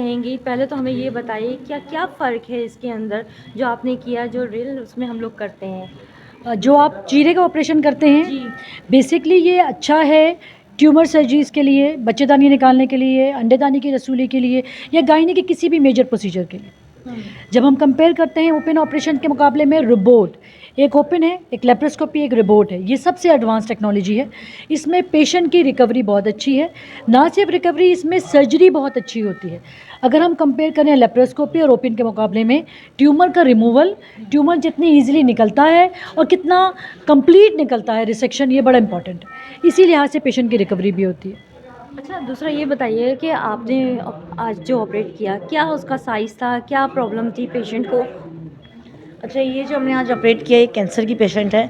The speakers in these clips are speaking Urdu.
کہیں گی، پہلے تو ہمیں یہ بتائیے کیا کیا فرق ہے اس کے اندر جو آپ نے کیا، جو ریل اس میں ہم لوگ کرتے ہیں؟ جو آپ چیرے کا آپریشن کرتے ہیں جی بیسکلی یہ اچھا ہے ٹیومر سرجریز کے لیے، بچے دانی نکالنے کے لیے، انڈے دانی کی رسولی کے لیے، یا گائنی کے کسی بھی میجر پروسیجر کے لیے. جب ہم کمپیئر کرتے ہیں اوپن آپریشن کے مقابلے میں روبوٹ، ایک اوپن ہے، ایک لیپروسکوپی، ایک روبوٹ ہے، یہ سب سے ایڈوانس ٹیکنالوجی ہے. اس میں پیشنٹ کی ریکوری بہت اچھی ہے. نہ صرف ریکوری، اس میں سرجری بہت اچھی ہوتی ہے. اگر ہم کمپیئر کریں لیپروسکوپی اور اوپن کے مقابلے میں، ٹیومر کا ریموول، ٹیومر جتنی ایزیلی نکلتا ہے اور کتنا کمپلیٹ نکلتا ہے، ریسیکشن، یہ بڑا امپورٹنٹ ہے. اسی لحاظ سے پیشنٹ کی ریکوری بھی ہوتی ہے. اچھا، دوسرا یہ بتائیے کہ آپ نے آج جو آپریٹ کیا، کیا اس کا سائز تھا، کیا پرابلم تھی پیشنٹ کو؟ اچھا، یہ جو ہم نے آج آپریٹ کیا ایک کینسر کی پیشنٹ ہے،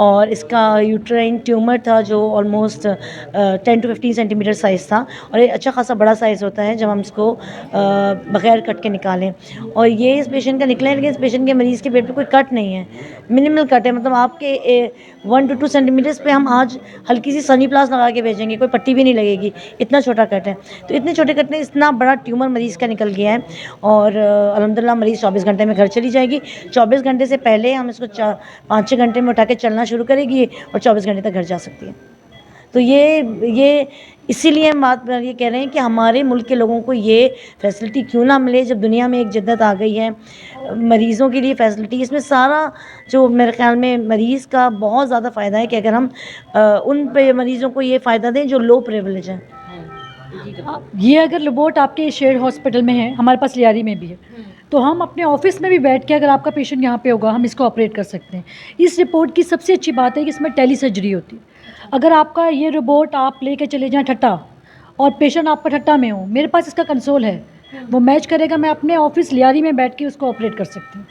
اور اس کا یوٹرائن ٹیومر تھا جو almost 10 to 15 centimetre size تھا، اور یہ اچھا خاصا بڑا سائز ہوتا ہے جب ہم اس کو بغیر کٹ کے نکالیں. اور یہ اس پیشنٹ کا نکلا ہے، لیکن اس پیشنٹ کے مریض کے پیٹ پہ کوئی کٹ نہیں ہے، منیمل کٹ ہے. مطلب آپ کے 1 to 2 سینٹی میٹرس پہ ہم آج ہلکی سی سنی پلاس لگا کے بھیجیں گے، کوئی پٹی بھی نہیں لگے گی، اتنا چھوٹا کٹ ہے. تو اتنے چھوٹے کٹ میں اتنا بڑا ٹیومر مریض کا نکل گیا ہے، اور الحمدللہ مریض 24 گھنٹے میں گھر چلی جائے گی. 24 گھنٹے سے پہلے ہم اس کو 5-6 گھنٹے میں اٹھا کے چلنا شروع کرے گی، اور 24 گھنٹے تک گھر جا سکتی ہے. تو یہ اسی لیے ہم بات یہ کہہ رہے ہیں کہ ہمارے ملک کے لوگوں کو یہ فیسلٹی کیوں نہ ملے، جب دنیا میں ایک جدت آ گئی ہے مریضوں کے لیے فیسلٹی. اس میں سارا جو میرے خیال میں مریض کا بہت زیادہ فائدہ ہے کہ اگر ہم ان پہ مریضوں کو یہ فائدہ دیں جو لو پریویلیج ہیں. یہ اگر روبوٹ آپ کے شیئر ہاسپٹل میں ہے، ہمارے پاس لیاری میں بھی ہے، تو ہم اپنے آفس میں بھی بیٹھ کے اگر آپ کا پیشنٹ یہاں پہ ہوگا، ہم اس کو آپریٹ کر سکتے ہیں. اس رپورٹ کی سب سے اچھی بات ہے کہ اس میں ٹیلی سرجری ہوتی ہے. اگر آپ کا یہ روبوٹ آپ لے کے چلے جائیں ٹھٹا، اور پیشنٹ آپ کا ٹھٹا میں ہو، میرے پاس اس کا کنسول ہے، وہ میچ کرے گا، میں اپنے آفس لیاری میں بیٹھ کے اس کو آپریٹ کر سکتی ہوں.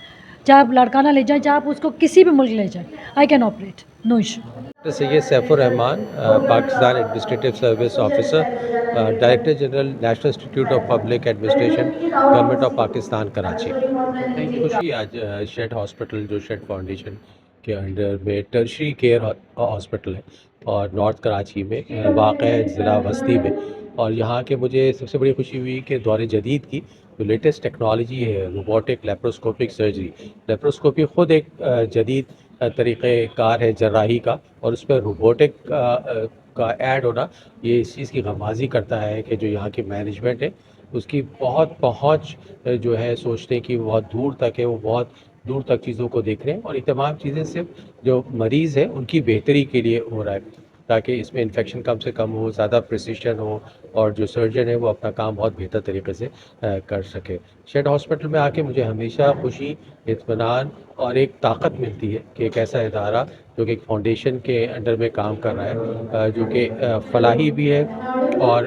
چاہے آپ لاڑکانہ لے جائیں، چاہے آپ اس کو کسی بھی ملک لے جائیں، I can operate, no issue. Syed Saif Ur Rahman, Pakistan administrative service officer, director general national institute of public administration, government of Pakistan, Karachi. خوشی آج شیڈ ہاسپٹل جو شیڈ فاؤنڈیشن کے انڈر میں ٹرشری کیئر ہاسپٹل ہے اور نارتھ کراچی میں واقع ہے، ضلع وسطی میں. اور یہاں کے مجھے سب سے بڑی خوشی ہوئی کہ دور جدید کی جو لیٹسٹ ٹیکنالوجی ہے، روبوٹک لیپروسکوپک سرجری. لیپروسکوپی خود ایک جدید طریقہ کار ہے جراحی کا، اور اس پہ روبوٹک کا ایڈ ہونا یہ اس چیز کی غمازی کرتا ہے کہ جو یہاں کی مینجمنٹ ہے اس کی بہت پہنچ جو ہے سوچنے کی بہت دور تک ہے، وہ بہت دور تک چیزوں کو دیکھ رہے ہیں، اور یہ تمام چیزیں صرف جو مریض ہے ان کی بہتری کے لیے ہو رہا ہے، تاکہ اس میں انفیکشن کم سے کم ہو، زیادہ پریسیشن ہو، اور جو سرجن ہے وہ اپنا کام بہت بہتر طریقے سے کر سکے. شیڈ ہاسپٹل میں آ کے مجھے ہمیشہ خوشی، اطمینان اور ایک طاقت ملتی ہے کہ ایک ایسا ادارہ جو کہ ایک فاؤنڈیشن کے انڈر میں کام کر رہا ہے، جو کہ فلاحی بھی ہے اور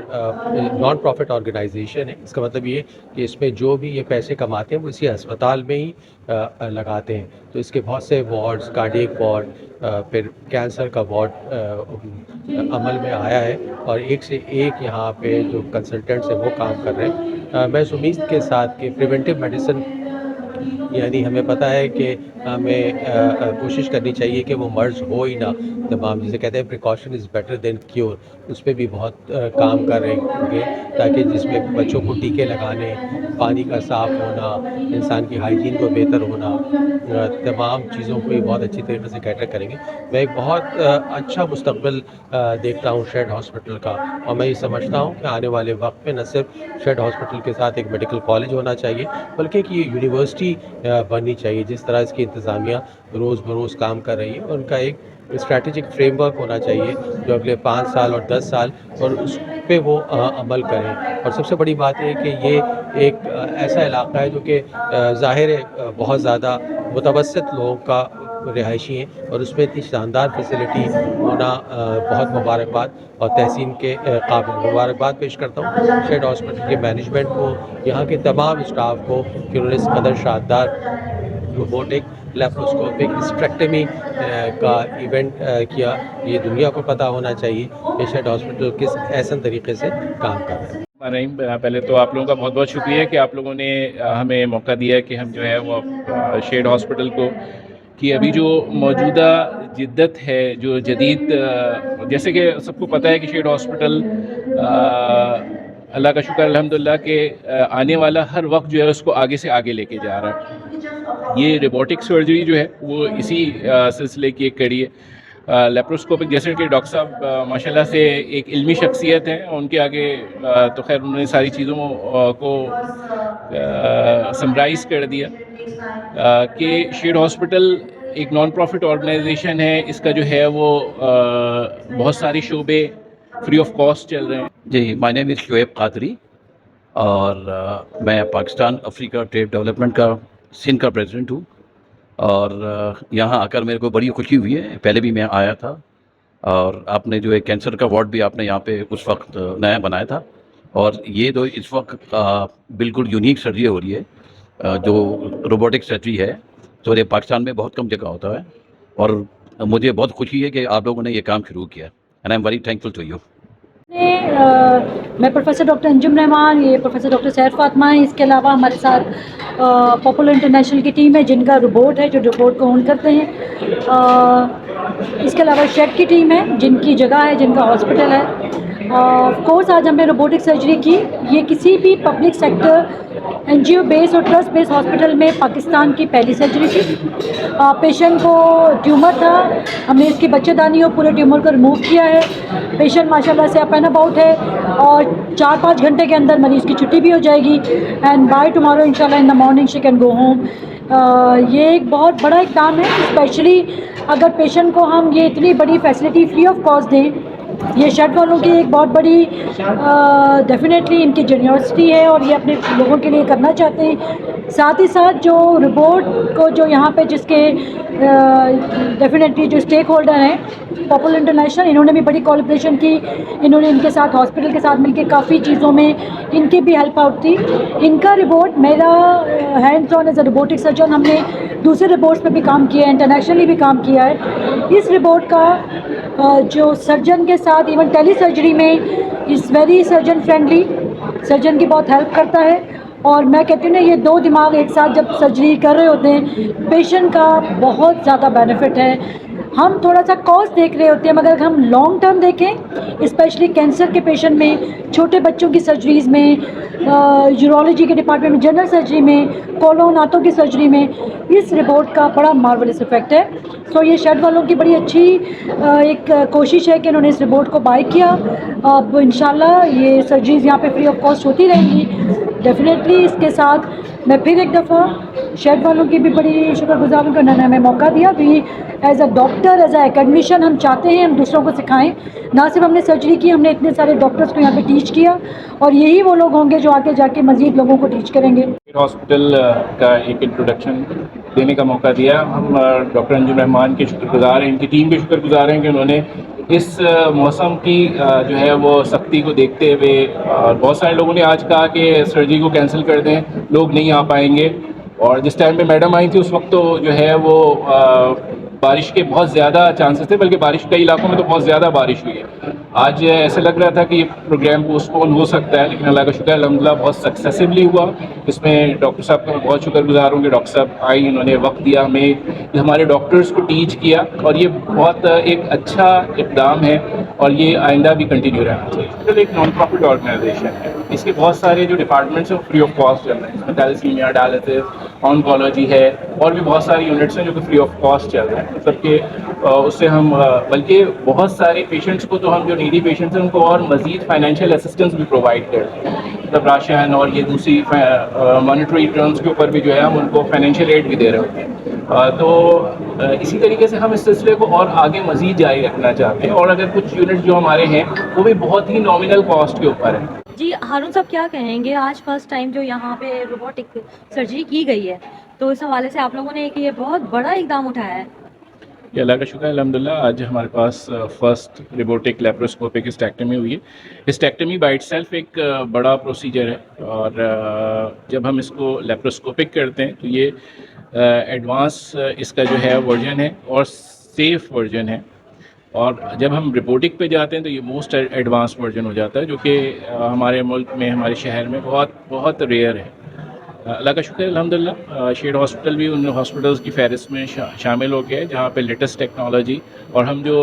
نان پروفٹ آرگنائزیشن ہے. اس کا مطلب یہ کہ اس میں جو بھی یہ پیسے کماتے ہیں وہ اسی ہسپتال میں ہی لگاتے ہیں. تو اس کے بہت سے وارڈز، کارڈیک وارڈ، پھر کینسر کا وارڈ عمل میں آیا ہے، اور ایک سے ایک یہاں پہ جو کنسلٹنٹس ہیں وہ کام کر رہے ہیں. میں اس امید کے ساتھ کہ پریونٹیو میڈیسن، یعنی ہمیں پتہ ہے کہ ہمیں کوشش کرنی چاہیے کہ وہ مرض ہو ہی نہ. تمام جسے کہتے ہیں precaution is better than cure, اس پہ بھی بہت کام کر رہے گے، تاکہ جس میں بچوں کو ٹیکے لگانے، پانی کا صاف ہونا، انسان کی ہائیجین کو بہتر ہونا، تمام چیزوں کو یہ بہت اچھی طریقے سے کیٹر کریں گے. میں ایک بہت اچھا مستقبل دیکھتا ہوں شیڈ ہاسپٹل کا، اور میں یہ سمجھتا ہوں کہ آنے والے وقت میں نہ صرف شیڈ ہاسپٹل کے ساتھ ایک میڈیکل کالج ہونا چاہیے، بلکہ کہ یہ یونیورسٹی بننی چاہیے. جس طرح اس کی انتظامیہ روز بروز کام کر رہی ہے، اور ان کا ایک اسٹریٹجک فریم ورک ہونا چاہیے جو اگلے 5 سال اور 10 سال اور اس پہ وہ عمل کریں. اور سب سے بڑی بات یہ ہے کہ یہ ایک ایسا علاقہ ہے جو کہ ظاہر ہے بہت زیادہ متوسط لوگوں کا رہائشی ہیں، اور اس میں اتنی شاندار فیسلٹی ہونا بہت مبارکباد، اور تحسین کے قابل. مبارکباد پیش کرتا ہوں شیڈ ہاسپٹل کے مینجمنٹ کو، یہاں کے تمام اسٹاف کو، کہ انہوں نے اس قدر شاندار روبوٹک لیپروسکوپک اسٹریکٹمی کا ایونٹ کیا. یہ دنیا کو پتہ ہونا چاہیے کہ شیڈ ہاسپٹل کس احسن طریقے سے کام کر رہا ہے. پہلے تو آپ لوگوں کا بہت بہت شکریہ کہ آپ لوگوں نے ہمیں موقع دیا کہ ہم جو ہے وہ شیڈ ہاسپٹل کو، کہ ابھی جو موجودہ جدت ہے، جو جدید، جیسے کہ سب کو پتہ ہے کہ شیڈ ہاسپٹل اللہ کا شکر الحمدللہ کہ آنے والا ہر وقت جو ہے اس کو آگے سے آگے لے کے جا رہا ہے. یہ روبوٹک سرجری جو ہے وہ اسی سلسلے کی ایک کڑی ہے. لیپروسکوپک جیسے کہ ڈاکٹر صاحب ماشاءاللہ سے ایک علمی شخصیت ہیں, ان کے آگے تو خیر انہوں نے ساری چیزوں کو سمرائز کر دیا کہ شیڈ ہاسپٹل ایک نان پروفٹ آرگنائزیشن ہے, اس کا جو ہے وہ بہت سارے شعبے فری آف کاسٹ چل رہے ہیں. جی, مائی نیم از شعیب قادری اور میں پاکستان افریقہ ٹریڈ ڈیولپمنٹ کا سندھ کا پریزیڈنٹ ہوں. اور یہاں آ کر میرے کو بڑی خوشی ہوئی ہے. پہلے بھی میں آیا تھا اور آپ نے جو ہے کینسر کا وارڈ بھی آپ نے یہاں پہ اس وقت نیا بنایا تھا, اور یہ تو اس وقت بالکل یونیک سرجری ہو رہی ہے جو روبوٹک سرجری ہے. تو یہ پاکستان میں بہت کم جگہ ہوتا ہے اور مجھے بہت خوشی ہے کہ آپ لوگوں نے یہ کام شروع کیا, and I am very thankful to you. میں پروفیسر ڈاکٹر انجم رحمان, یہ پروفیسر ڈاکٹر سیر فاطمہ ہیں. اس کے علاوہ ہمارے ساتھ پاپولر انٹرنیشنل کی ٹیم ہے جن کا روبوٹ ہے, جو روبوٹ کو اون کرتے ہیں. اس کے علاوہ شیڈ کی ٹیم ہے جن کی جگہ ہے, جن کا ہاسپٹل ہے. آف کورس آج ہم نے روبوٹک سرجری کی. یہ کسی بھی پبلک سیکٹر این جی او بیس اور ٹرسٹ بیس ہاسپٹل میں پاکستان کی پہلی سرجری تھی. پیشنٹ کو ٹیومر تھا, ہم نے اس کی بچے دانی اور پورے ٹیومر کو ریموو کیا ہے. پیشنٹ ماشاء اللہ سے اپ اینڈ اباؤٹ ہے اور 4-5 گھنٹے کے اندر مریض کی چھٹی بھی ہو جائے گی, اینڈ بائی ٹمارو ان شاء اللہ in the morning she can go home. یہ ایک بہت بڑا اقدام ہے, اسپیشلی اگر پیشنٹ کو ہم یہ اتنی بڑی فیسلٹی فری آف کاسٹ دیں. یہ شیڈ والوں کی ایک بہت بڑی ڈیفینیٹلی ان کی جینیورسٹی ہے اور یہ اپنے لوگوں کے لیے کرنا چاہتے ہیں. ساتھ ہی ساتھ جو رپورٹ کو جو یہاں پہ جس کے ڈیفینیٹلی جو اسٹیک ہولڈر ہیں پاپولر انٹرنیشنل, انہوں نے بھی بڑی کولیبریشن کی. انہوں نے ان کے ساتھ ہاسپٹل کے ساتھ مل کے کافی چیزوں میں ان کی بھی ہیلپ آؤٹ تھی. ان کا رپورٹ میرا hands on as a robotic surgeon, ہم نے دوسرے رپورٹس پہ بھی کام کیا ہے, انٹرنیشنلی بھی کام کیا ہے. اس رپورٹ کا جو سرجن کے ساتھ ایون ٹیلی سرجری میں is very surgeon friendly, surgeon کی بہت ہیلپ کرتا ہے. اور میں کہتی ہوں نا, یہ دو دماغ ایک ساتھ جب سرجری کر رہے ہوتے ہیں پیشنٹ کا بہت زیادہ بینیفٹ ہے. ہم تھوڑا سا کاسٹ دیکھ رہے ہوتے ہیں, مگر اگر ہم لانگ ٹرم دیکھیں اسپیشلی کینسر کے پیشنٹ میں, چھوٹے بچوں کی سرجریز میں, یورولوجی کے ڈپارٹمنٹ میں, جنرل سرجری میں, کولون آنتوں کی سرجری میں اس رپورٹ کا بڑا مارولس افیکٹ ہے. سو یہ شیڈ والوں کی بڑی اچھی ایک کوشش ہے کہ انہوں نے اس رپورٹ کو بائی کیا. اب انشاءاللہ یہ سرجریز یہاں پہ فری آف کاسٹ ہوتی رہیں گی ڈیفینیٹلی. اس کے ساتھ میں پھر ایک دفعہ شیڈ والوں کی بھی بڑی شکر گزار ہوں کہ انہوں نے ہمیں موقع دیا. بھی as a doctor, as a academician ہم چاہتے ہیں ہم دوسروں کو سکھائیں. نہ صرف ہم نے سرجری کی, ہم نے اتنے سارے ڈاکٹرز کو یہاں پہ ٹیچ کیا, اور یہی وہ لوگ ہوں گے جو آگے جا کے مزید لوگوں کو ٹیچ کریں گے. ہاسپٹل کا ایک انٹروڈکشن دینے کا موقع دیا. ہم ڈاکٹر انجم رحمان کے شکر گزار ہیں, ان کی ٹیم کے شکر گزار ہیں کہ انہوں نے اس موسم کی جو ہے وہ سختی کو دیکھتے ہوئے, اور بہت سارے لوگوں نے آج کہا کہ سرجری کو کینسل کر دیں, لوگ نہیں آ پائیں گے. اور جس ٹائم پہ میڈم آئی تھی اس وقت تو جو ہے وہ بارش کے بہت زیادہ چانسز تھے, بلکہ بارش کئی علاقوں میں تو بہت زیادہ بارش ہوئی ہے. آج ایسا لگ رہا تھا کہ یہ پروگرام پوسٹ پون ہو سکتا ہے, لیکن اللہ کا شکر الحمدللہ بہت سکسیسفلی ہوا. اس میں ڈاکٹر صاحب کا میں بہت شکر گزار ہوں کہ ڈاکٹر صاحب آئی, انہوں نے وقت دیا ہمیں, ہمارے ڈاکٹرز کو ٹیچ کیا, اور یہ بہت ایک اچھا اقدام ہے اور یہ آئندہ بھی کنٹینیو رہنا چاہیے. ایک نان پروفٹ آرگنائزیشن ہے, اس کے بہت سارے جو ڈپارٹمنٹس ہیں فری آف کاسٹ چل رہے ہیں. اس میں تیلیسیمیا, ڈائلسس, آنکولوجی ہے, اور بھی بہت ساری یونٹس ہیں جو کہ فری آف کاسٹ چل رہے ہیں. مطلب کہ اس سے ہم بلکہ بہت سارے پیشنٹس کو تو ہم جو نیڈی پیشنٹس ہیں ان کو اور مزید فائنینشیل اسسٹنس بھی پرووائڈ کرتے ہیں. مطلب راشن اور یہ دوسری مانیٹری ٹرمز کے اوپر بھی جو ہے ہم ان کو فائنینشیل ایڈ بھی دے رہے ہوتے ہیں. تو اسی طریقے سے ہم اس سلسلے کو اور آگے مزید جاری رکھنا چاہتے ہیں, اور اگر کچھ یونٹ جو ہمارے ہیں وہ بھی بہت ہی نامنل کاسٹ کے اوپر ہیں. جی ہارون صاحب کیا کہیں گے, آج فرسٹ ٹائم جو یہاں پہ روبوٹک سرجری کی گئی ہے, تو اس حوالے سے آپ لوگوں نے ایک یہ بہت بڑا اقدام اٹھایا ہے. یہ اللہ کا شکر ہے الحمدللہ. آج ہمارے پاس فرسٹ روبوٹک لیپروسکوپک ہسٹیکٹمی ہوئی ہے. ہسٹیکٹمی بائی اٹ سیلف ایک بڑا پروسیجر ہے, اور جب ہم اس کو لیپروسکوپک کرتے ہیں تو یہ ایڈوانس اس کا جو ہے ورژن ہے اور سیف ورژن ہے. اور جب ہم روبوٹک پہ جاتے ہیں تو یہ موسٹ ایڈوانس ورژن ہو جاتا ہے, جو کہ ہمارے ملک میں, ہمارے شہر میں بہت ریئر ہے. اللہ کا شکر ہے الحمدللہ شیڈ ہاسپٹل بھی ان ہاسپٹلس کی فہرست میں شامل ہو گیا ہے جہاں پہ لیٹسٹ ٹیکنالوجی اور ہم جو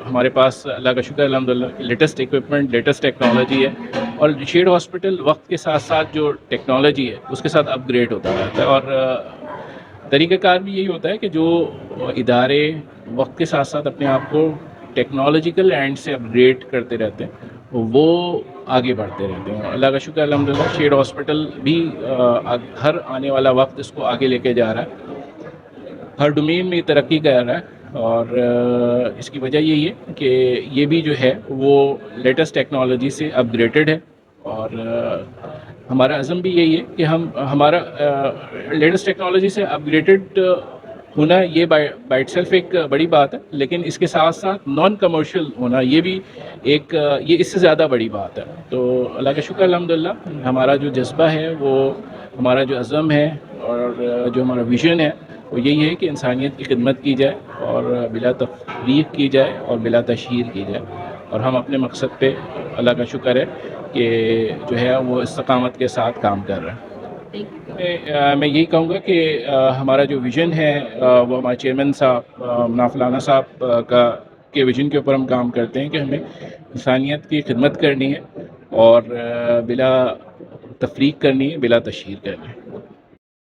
ہمارے پاس اللہ کا شکر ہے الحمدللہ لیٹسٹ اکوپمنٹ لیٹسٹ ٹیکنالوجی ہے اور شیڈ ہاسپٹل وقت کے ساتھ ساتھ جو ٹیکنالوجی ہے اس کے ساتھ اپ گریڈ ہوتا رہتا ہے اور طریقہ کار بھی یہی ہوتا ہے کہ جو ادارے وقت کے ساتھ ساتھ اپنے آپ کو ٹیکنالوجیکل اینڈ سے اپ گریڈ کرتے رہتے ہیں وہ آگے بڑھتے رہتے ہیں. اللہ کا شکر الحمدللہ شیڈ ہاسپٹل بھی ہر آنے والا وقت اس کو آگے لے کے جا رہا ہے, ہر ڈومین میں ترقی کر رہا ہے اور اس کی وجہ یہی ہے کہ یہ بھی جو ہے وہ لیٹسٹ ٹیکنالوجی سے اپ گریڈڈ ہے اور ہمارا عزم بھی یہی ہے کہ ہمارا لیٹسٹ ٹیکنالوجی سے اپ گریڈڈ ہونا یہ بائی اٹ سیلف ایک بڑی بات ہے, لیکن اس کے ساتھ ساتھ نان کمرشل ہونا یہ بھی ایک یہ اس سے زیادہ بڑی بات ہے. تو اللہ کا شکر الحمدللہ ہمارا جو جذبہ ہے وہ ہمارا جو عزم ہے اور جو ہمارا ویژن ہے وہ یہی ہے کہ انسانیت کی خدمت کی جائے اور بلا تفریق کی جائے اور بلا تشہیر کی جائے اور ہم اپنے مقصد پہ اللہ کا شکر ہے کہ جو ہے وہ استقامت کے ساتھ کام کر رہے ہیں. میں یہی کہوں گا کہ ہمارا جو ویژن ہے وہ ہمارے چیئرمین صاحب مناف لانا صاحب کے ویژن کے اوپر ہم کام کرتے ہیں کہ ہمیں انسانیت کی خدمت کرنی ہے اور بلا تفریق کرنی ہے, بلا تشہیر کرنی ہے.